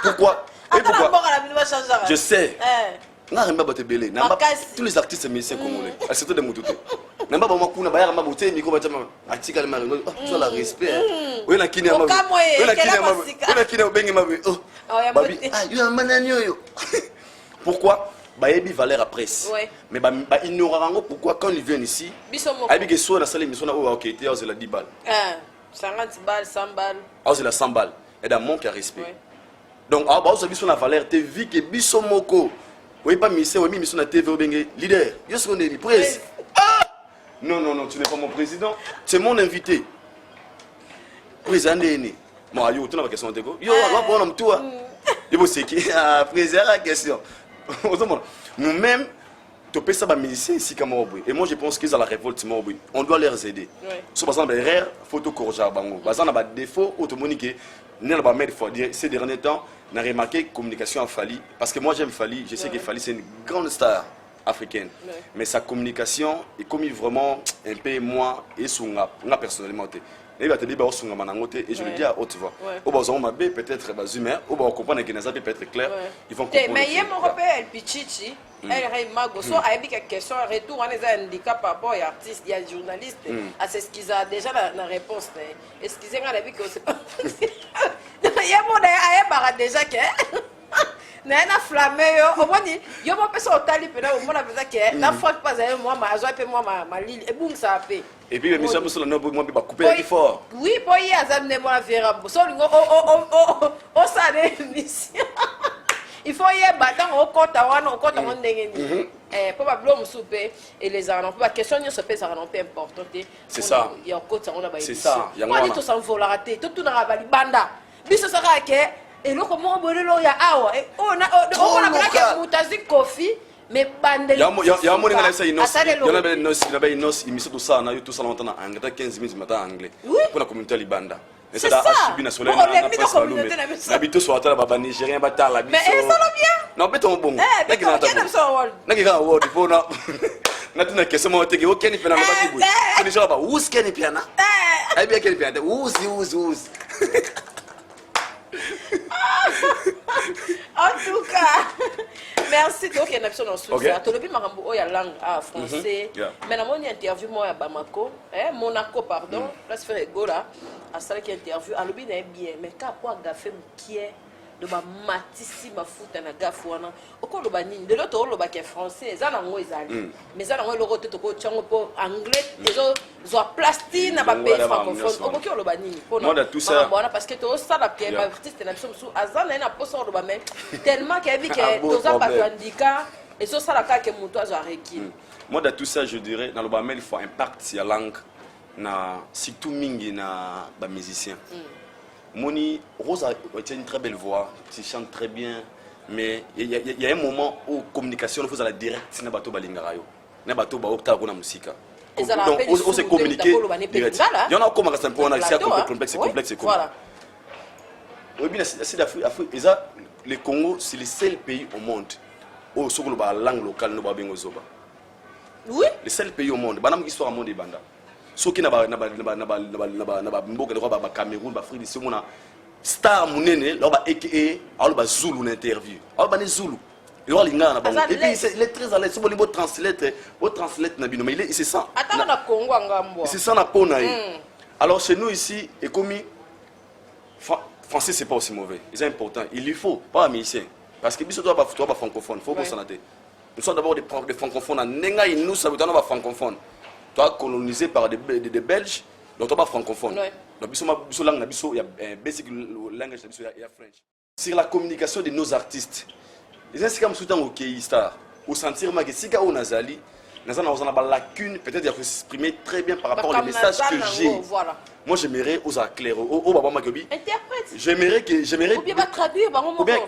Pourquoi? Et pourquoi? Je sais. Tous les artistes musiciens congolais, surtout des moutoutés. Tu as le respect. Pourquoi? Il va l'air à presse. Mais il n'aura pas pourquoi quand ils viennent ici, il y a soit la salle émission qui était à 10 balles. 50 balles, 100 balles. À 100 balles. Et d'un manque de respect. Donc, à base de la valeur, tu vis que Bissomoko. Oui, pas mission, oui, mission à TV au Bengue. Leader, je suis le président. Ah! Non, tu n'es pas mon président. Tu es mon invité. Président Néné. Moi, tu n'as pas question de quoi. Yo, on va prendre toi. Je vous sais qui président la question. Nous-mêmes, tu peux ça, musicien ici comme Mobui. Et moi, je pense qu'ils ont la révolte Mobui. On doit les aider. Sur par exemple, les photo corrigées à Bango. Par exemple, des défauts, automuniqués. Ces derniers temps, on a remarqué que la communication a Fali. Parce que moi j'aime Fali, je sais que Fali c'est une grande star africaine. Mais sa communication est comme vraiment un peu moi et moi personnellement. Et je le dis à haute voix. Peut-être humain, on va comprendre que les gens peuvent être clairs. Ils vont comprendre. Mais il y a mon repère, Pichichi. Elle a quelque question, retour, on a un handicap par rapport à l'artiste, il y a des journalistes. C'est ce qu'ils ont déjà la réponse. Est-ce qu'ils ont la vie que c'est pas. Il y a mon déjà que. Il y a un flamme, au moins, il y a un peu de tali, au moins, la fois que pas moi, ma lille, et boum, ça a fait. Et puis, les gens sont là, moi, je vais couper les fort. Oui, pour y aller, moi, la verra. Il faut faut y battre au compte au compte on ndengeni pour pas blom soupe et les armes pour question ne se pèse armes important c'est ça il y a côté on a ba c'est ça il y a tout ça vola raté tout na bali banda biso saka ke et lo comment bolelo ya awa on a black mutazi coffee mais bande ya mo ngala sa inos yana be inos imiso to ça na yo tout ça longtemps en anglais 15 minutes matin anglais pour la communauté libanda. Et c'est ça. Mais habité sur la baba nigérien bata la biso. Mais ça va bien. Non, mais ton bon. Mais qui n'a ça wall. Na ki ga word pour na. Na tuna kese mo teke o keni pena ba ki bu. Keni jaba who's keni piana. Ai bien keni piana. Who's. En tout cas, merci. Donc, il y a une option dans le soutien. Tu as vu ma langue français. Mais dans mon interview, moi, à Bamako, Monaco, pardon, là, c'est fait là, à celle qui interview, à l'objet est bien. Mais quand quoi, gaffe, qui est de ma matissime foot na gafouana oko loba nini de l'autre loba qui est français ça na ngo ezali mais ça na ngo loko to ko tchango po anglais ezo zo plastique na ba pays francophone oko ki loba nini pona tout ça parce que to ça la pierre artiste na biso azana na poso loba mais tellement qu'il dit que toza pas handicap et ça la ka que muto azo areki moi de tout ça je dirais dans loba mais il faut impact sur la langue na surtout mingi na ba musicien. Moni, Rose a une très belle voix, tu chantes très bien, mais il y a un moment où communication, il faut la directe, na bato balingarayo, na bato ba opta ko na musika. Donc on s'est communiqué direct. Il y en a comme un peu on a c'est complexe. Voilà. Oui bien c'est d'Afrique, le Congo c'est le seul pays au monde où sur la langue locale no ba bengo zoba. Oui. Le seul pays au monde, banam histoire monde de banda. Ceux qui na Cameroun ba Afrique c'est mona star munene là ba aka ba Zulu l'interview ba ne Zulu et puis il est très à l'aise so bo translate na bino mais il c'est ça attends na Congo ngambo c'est ça na pona alors chez nous ici et comme français c'est pas aussi mauvais c'est important il lui faut pas musicien parce que biso toi ba francophone faut qu'on s'en atte nous sommes d'abord des francophones nenga nous ça veut dire ba francophone toi colonisé par des Belges, donc toi pas francophone. Donc biso langue na biso il y a basic language biso il y a French. Sur la communication de nos artistes. Les gens comme soutant OK star au sentir que si ka onazali nazana ba lacune peut-être à s'exprimer très bien par rapport aux messages que j'ai. Moi j'aimerais aux clair au baba makobi. Interprète. J'aimerais ou bien pas traduire ou bien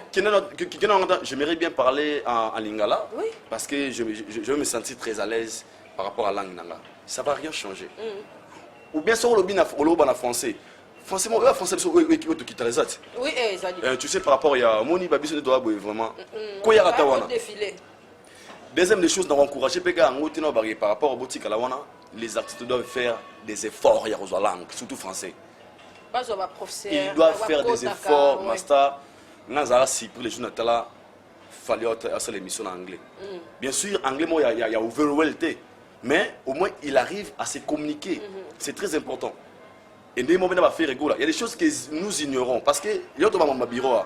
j'aimerais bien parler en lingala parce que je veux me sentir très à l'aise par rapport à la langue nanga. Ça va rien changer. Ou bien sur le français. Français, français, oui, tu sais, par rapport à Moni Babiso de Doabo, vraiment. Deuxième des choses, nous encourager par rapport au boutique à la Wana, les artistes doivent faire des efforts à la langue, surtout français. Ils doivent faire des efforts, master. Nazara, si pour les jeunes Natala, fallait faire l'émission en anglais. Bien sûr, anglais, il y a overwhelmed. Mais au moins il arrive à se communiquer. C'est très important. Et des moments il y a des choses que nous ignorons parce que il y a un bureau.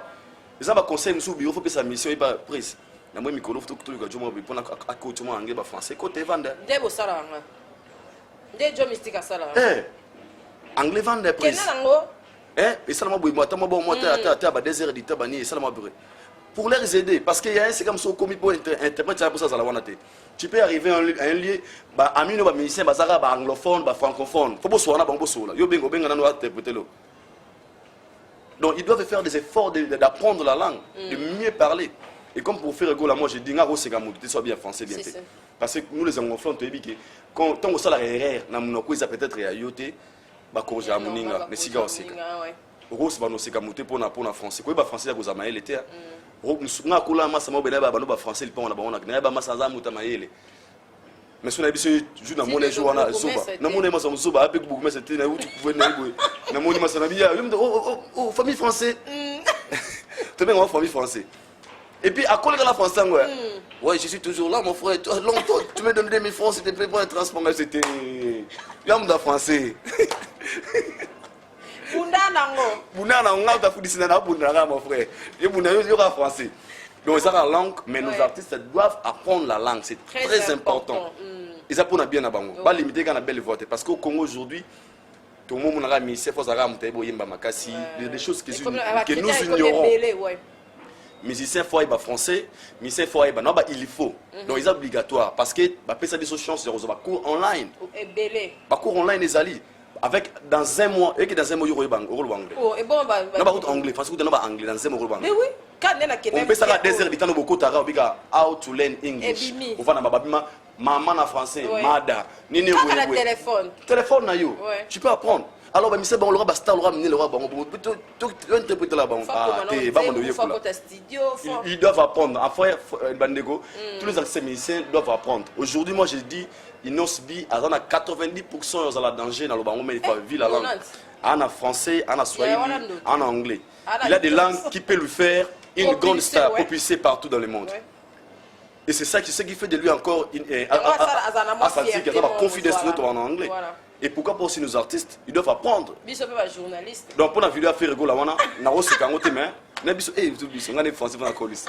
Les gens conseillent sur bureau faut que sa mission est pas prise. Na moi micro tout le jour pour à côté moi anglais français côté vendre. Debo sala nga. De jo mystique sala. Anglais vendre prise. Et ça moi moi ta ba 2 heures de temps bani ça moi bureau. Pour les aider parce qu'il y a un c'est comme ça comme pour interpréter pour ça la wana. Tu peux arriver à un lieu, ami no ba musicien bazaka ba anglophone, ba francophone. Faut bo soana bango sola. Yo bengo benga na interpréter lo. Donc ils doivent faire des efforts d'apprendre la langue, de mieux parler. Et comme pour faire rigolo, moi je dis ngaro c'est gamu, tu sois bien français bien fait. Parce que nous les anglophones tu dis que quand on sala erreur na monoko ça peut-être ya yoté ba corriger à moninga mais siga aussi. Rose ba no c'est gamu pour na français. Ko ba français ya ko zama ele té. Nga kula masa mo bela ba no ba français le pon na ba ona na ba masa za muta mayele mais si on a biso joue na mona joue na zoba na mona masa zoba avec beaucoup mais c'était na où tu pouvais na mona masa na bia oh famille français tu bien en famille français et puis à coller la français ouais je suis toujours là mon frère longtemps tu me donnes 2000 francs c'était prêt pour un transport mais c'était l'homme de français Bunda na nga ta fudisina na bunda na mon frère. Et bunda yo français. Donc ça la langue mais nos artistes doivent apprendre la langue, c'est très important. Et ça pour na bien na bango. Pas limiter quand na belle voix parce qu'au Congo aujourd'hui tout le monde a mis ses forces à ramter boyemba makasi, des choses que nous ignorons. musicien faut être français, musicien faut être non il faut. Donc c'est obligatoire parce que bah ça des chance de recevoir cours online. Et belé. Bah cours online les ali avec dans un mois et que dans un mois il y aura anglais. Oh et bon bah non pas anglais parce que tu n'as pas anglais dans un mois il y aura mais oui quand on a on peut ça des heures de temps beaucoup tard obiga how to learn English. On va na babima maman en français, mada. Nini quand on a téléphone. Téléphone na yo. Tu peux apprendre. Alors bah monsieur bon le roi basta le roi mener le roi bon tout interpréter là bon ils doivent apprendre enfin bandego tous les artistes musiciens doivent apprendre. Aujourd'hui moi je dis inosbi à 90% dans la danger dans le bango mais il faut vivre la langue en français en swahili en anglais. Il a des langues qui peut lui faire une grande star propulsée partout dans le monde. Et c'est ça qui fait de lui encore à sentir qu'il a la confidence en anglais. Et pourquoi pas aussi nos artistes, ils doivent apprendre. Donc pour la vidéo à faire rigolo, on a aussi quand on te met, on a biso on a français pour la colis.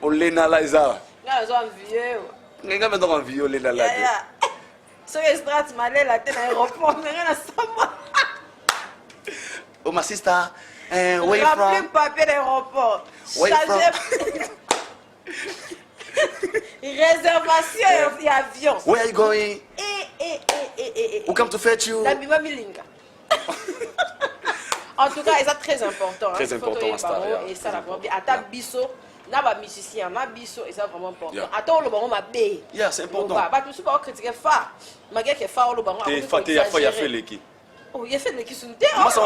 On lena la isa. On a maintenant envie on lena la. So estrat malé la tête aéroport, mais rien à savoir. Oh ma sister, where you from? Papier d'aéroport. Réservation et avion. Where are you going? Who come to fetch you? La Bima Milinga. En tout cas, c'est très important. Très important, star. Et ça, la vraiment bien. Ata biso, na ba musicien, na biso, et ça vraiment important. Ata le baron ma bé. Yeah, c'est important. Bah, tu sais pas critiquer fa. Malgré que fa le baron. T'es faté, il a fait l'équipe. Oh, il a fait l'équipe sur le terrain. Moi, ça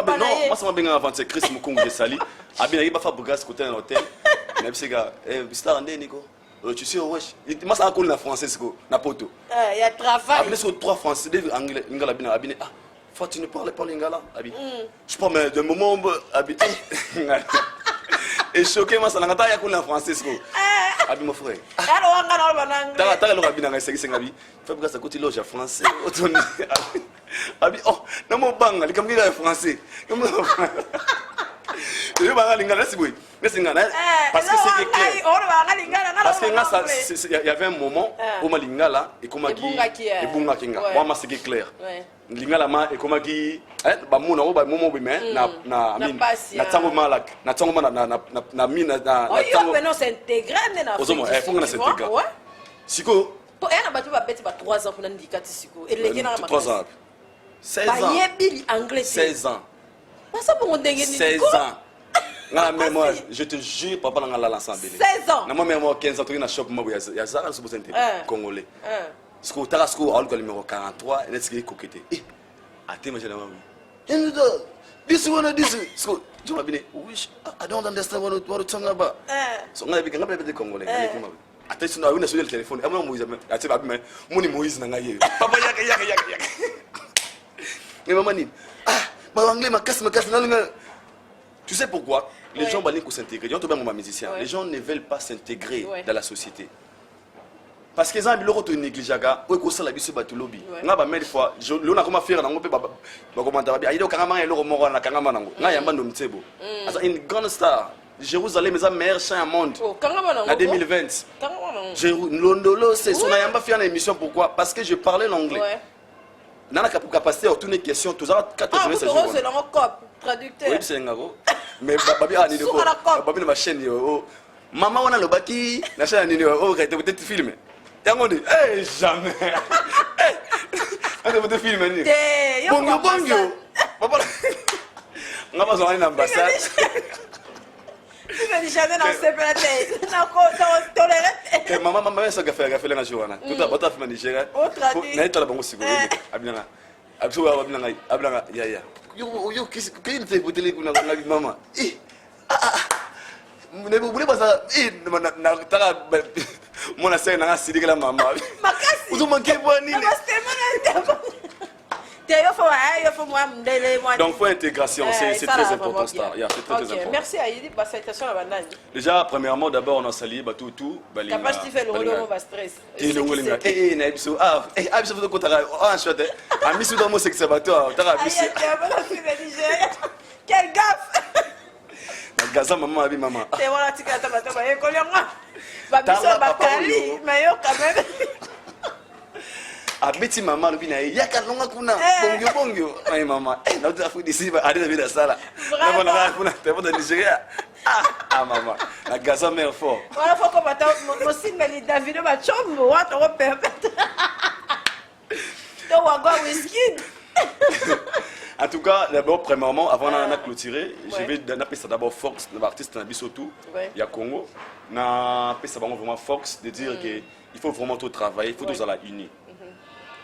m'a bien avant, c'est Chris Mukungu de Sali. Abina, il va faire Bougas côté dans l'hôtel. Mais c'est gars, star andé, Nico. Tu sais, wesh. Moi, ça a connu la française, na poto. Il y a travail. Abina, sur 3 français, des anglais, l'ingala, abina, ah, faut tu ne parles pas l'ingala, abi. Je pense, mais de moment où, abi, et choqué, moi, ça n'a pas connu la française, abi, mon frère. Alors, on a un anglais. T'as le rabina, c'est abi. Fais Bougas à côté, loge français. Abi, oh, non, mon bang, il est comme il est français. Je vais parler lingala si oui. Mais c'est ngana parce que c'est clair. Parce que il y avait un moment où ma lingala et comme et bunga kinga. Moi ma c'est clair. Lingala ma et comme qui ba mona ba momo bi mais na tango malak na tango na mina na tango. Oh, non s'intégrer na. Ozomo, faut qu'on s'intègre. Siko. Pour elle na ba beti ba 3 ans pour n'indicati siko. Et les gars na 3 ans. 16 ans. Ba yebi anglais. 16 ans. Pas ça pour on dégainer. 16 ans. Mais moi, je te jure, papa n'a pas l'ensemble. 16 ans. Moi, même 15 ans, tu as shop, il y a ça, c'est congolais. Parce que tu as le numéro 43, et tu as coquetté. Attends, je l'ai this one, this one. Tu m'as dit, I don't understand what you're talking about. So, on a dit, on a dit congolais. Attends, on a eu le téléphone. Et moi, Moïse, Moïse, papa, yak. Mais maman dit, anglais, ma casse, tu sais pourquoi les gens veulent s'intégrer. Les gens ne veulent pas s'intégrer dans la société. Parce que les gens ont négligé. Ils ont une grande star. Jérusalem est la meilleure chaîne au monde. En 2020. Londolo, c'est son une émission. Pourquoi? Parce que je parlais l'anglais. Dans la capacité de retourner question, tous les 4 jours. C'est leur cop, traducteur. Oui, c'est un gars. Mais Babi a dit que Babi ma chaîne, maman, on a le baki, la chaîne, oh, peut-être filmer. Et on dit, jamais. On va te filmer. Bongo. On va besoin d'une ambassade. Tu me dis jamais dans ce plateau. Non, maman, ça a fait la journée. Tout à fait, fait Nigeria. N'a pas la bonne sécurité. Abinanga. Abinanga. Ya. Yo, qu'est-ce que tu fais pour te dire maman? Ne voulez pas ça? Mon assai n'a pas la maman. Vous manquez pas ni. Donc, il faut intégration, c'est très important. Merci Aïdi pour cette question. Déjà, premièrement, d'abord, on a sali tout. Capaz de faire le rôle de stress. Et le rôle quelle gaffe! Gaza, maman. Et voilà, tu as quand même. abeti mama lobi na yaka longa kuna bongyo ay mama na uta fu disi ba ade na sala na bona kuna te bona Nigeria mama la gaza mère fort voilà faut que bata mo singali Davido ba chombo wa to pepeta to wa go whisky. En tout cas, d'abord, premièrement, avant de clôturer, je vais donner ça d'abord Fox, l'artiste na bisotou, il y a Congo, na ça vraiment Fox de dire que il faut vraiment tout travailler, il faut tous à la unis.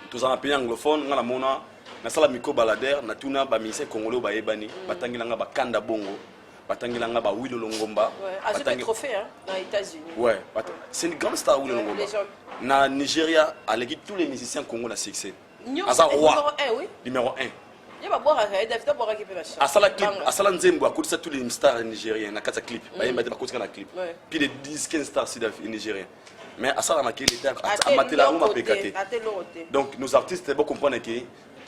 Tous en pays anglophone, on a mona, na sala micro balader, na tuna ba ministère congolais ba yebani, batangilanga ba kanda bongo, batangilanga ba Willy Longomba, batangilanga trophée hein dans les États-Unis. Ouais, c'est une grande star Willy Longomba. Na Nigeria, à l'équipe tous les musiciens congolais na succès. Asa roi. Numéro 1. Asala Nzembo a coûté tous les stars nigériens na kata clip ba yemba ba coûté na clip puis les 10-15 stars nigériens mais Asala Maké était à matela ou mapekate. Donc nos artistes bon comprendre que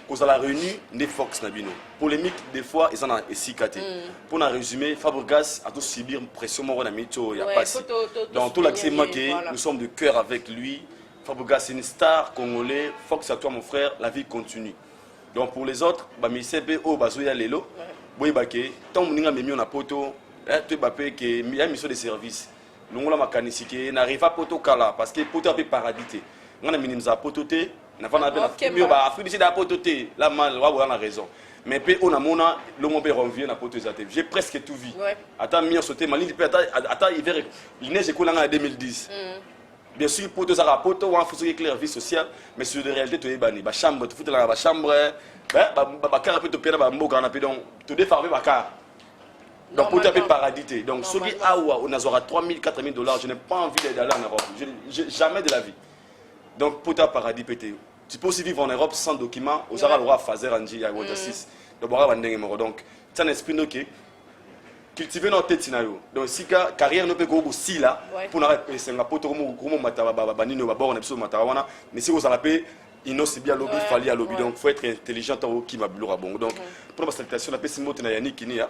cause à la réunie des Fox Nabino polémique des fois ils en ont esicate pour un résumé Fabregas a tout subir pression mon na mito il y a pas si dans tout l'accès que nous sommes de cœur avec lui. Fabregas c'est une star congolais. Fox à toi mon frère, la vie continue. Donc pour les autres, bah CP au bazoya lelo, boy baké, tant moninga memi on a poto, tu bapé que y a mission de service. Nous la mécanicité n'arrive pas poto kala parce que poto a peu paradité. On a minimum pototé, n'a pas na mieux ba Afrique d'ici da pototé, la mal on a raison. Mais pe on a mona le mon père revient na poto zaté. J'ai presque tout vu. Attends mi sauté ma ligne attends hiver il neige en 2010. Bien sûr, pour tous les rapports, on a fait éclair vie sociale, mais sur la réalité, tu es banni. La chambre, tu fous dans la chambre, la carte peut te payer dans la donc tu défarmer la carte. Donc pour te payer paradité. Donc celui où on a 3 000, 4 000 $, je n'ai pas envie d'aller en Europe. Jamais de la vie. Donc pour te paradis pété. Tu peux aussi vivre en Europe sans document, aux arabes, on va faire un G, donc tu as un esprit ok. Cultiver notre tête donc si carrière ne peut pas aussi là pour n'arrêter Singapour comme mataba bani no baba on a besoin mataba mais si vous en appelez il n'ose c'est bien lobby fallait à lobby donc faut être intelligent qui m'a blura bon donc pour ma salutation la pesi moto na Yannick Kinia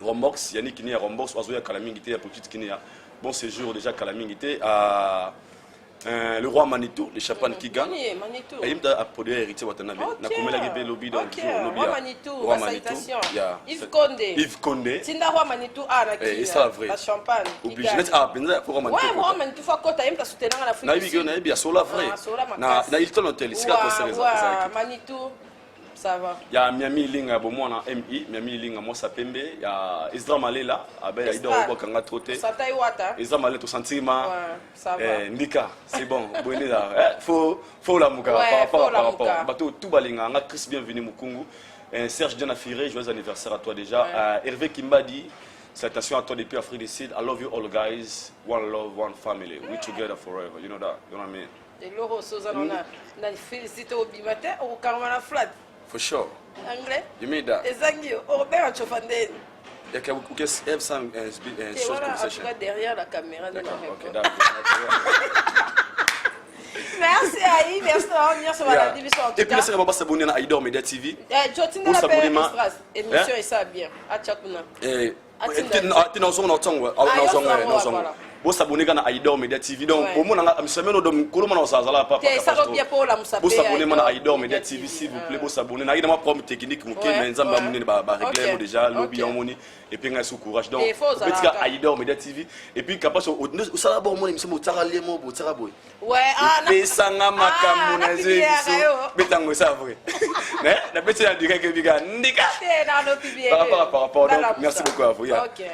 Rombox Yannick Kinia Rombox ozoya Kalamingité ya petite Kinia bon séjour déjà Kalamingité à le roi Manitou, le chapan qui gagne. Il a produit héritier Watanabe. Na comme la guébé lobby donc roi Manitou. Yves Condé. Yves Condé. Tinda roi Manitou a na qui. La champagne. Obligé net à penza pour roi Manitou. Ouais, roi Manitou faut côté aime ta soutenir en Afrique. Na bigo na bien sola vrai. Na Hilton Hotel, c'est quoi ça les Manitou. Ça va. Il y a Miami Linga bon moi na MI, Miami Linga moi ça pembe, il y a Isra Malela, abe ya ido ko kanga troté. Ça taille wata. Isra Malela to sentiment. Ça va. Ndika, c'est bon. Bonne là. Faut la muka par rapport. Bateau tout balinga, nga Chris bienvenue Mukungu. Serge Diana Firé, joyeux anniversaire à toi déjà. Hervé Kimbadi, salutations à toi depuis Afrique du Sud. I love you all guys. One love, one family. We together forever. You know that. You know what I mean? Et Laurent Sosa na félicité au bimate au Carmana Flat. For sure. Anglais? You mean that? Exactly. Robert Achofandé. You can have some short conversation. Derrière la caméra. Okay, merci Aïe, merci d'avoir venu sur la division. Et puis, laissez-moi pas s'abonner à Aïdor Media TV. Tu n'as pas émission et ça bien. À Tchakuna. Tu n'as pas vous s'abonnez à Aïdor Media TV donc au moins on semaine de comment on s'azala pas vous s'abonnez à Aïdor Media TV s'il vous plaît vous s'abonnez na ina problème technique muke mais nzamba munene ba régler déjà lobby en moni et puis ngai courage donc petit gars Aïdor Media TV et puis capable au sala bon mon émission motara lemo botara boy ouais ah na pesanga makambo na zezo betango ça vrai mais na petit la direct que biga ndika par rapport donc merci beaucoup à vous OK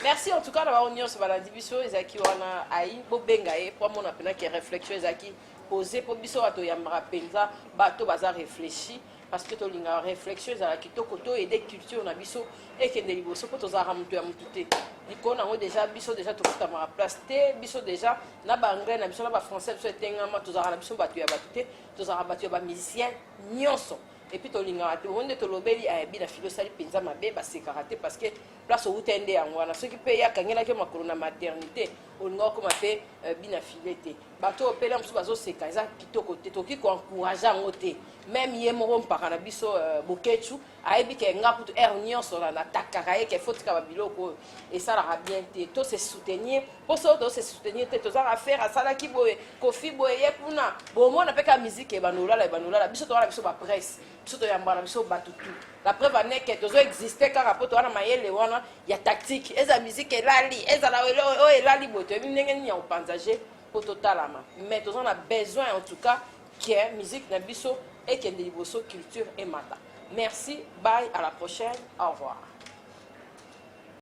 merci en tout cas d'avoir venu sur la division qui wana ai bobenga e pour mon appena qui réflexion ezaki poser pour biso bato ya marapenza bato baza réfléchi parce que to linga réflexion za kitoko to et des cultures na biso et que de liboso pour toza ramuto ya mututé ikona ngo déjà biso déjà to futa ma place te biso déjà na ba anglais na biso na ba français biso etengama toza na biso bato ya batute toza bato ya ba musicien nyonso. Et puis tolinga on est tolobeli a bien philosophe penza mabe ba se karaté parce que place où tende en wana ce qui peut ya kangela ke makolo na maternité olinga okoma mpe bina file te bato opela mosusu bazoseka eza kitoko te tokoki koencourage yango te même ye moko mpaka na biso boketu ayebi ke nga kutu aire nyonso natakaka ye ke fotika babiloko oyo esalaka bien te to se soutenir mpo so to se soutenir te tozaka faire asalaki boye kofi boye ye kuna bomona mpe ka miziki ebanolala biso towana biso bapresse biso toyambana biso bato tu la preuve ane ke tozo existe kaka mpo towana mayele wana ya tactique eza miziki elali ezala oyo elali boye toyebi ndenge nini ya kopanzage mpo totalama mais toza na besoin en tout cas que musique na biso ekende liboso culture emata merci bye à la prochaine au revoir.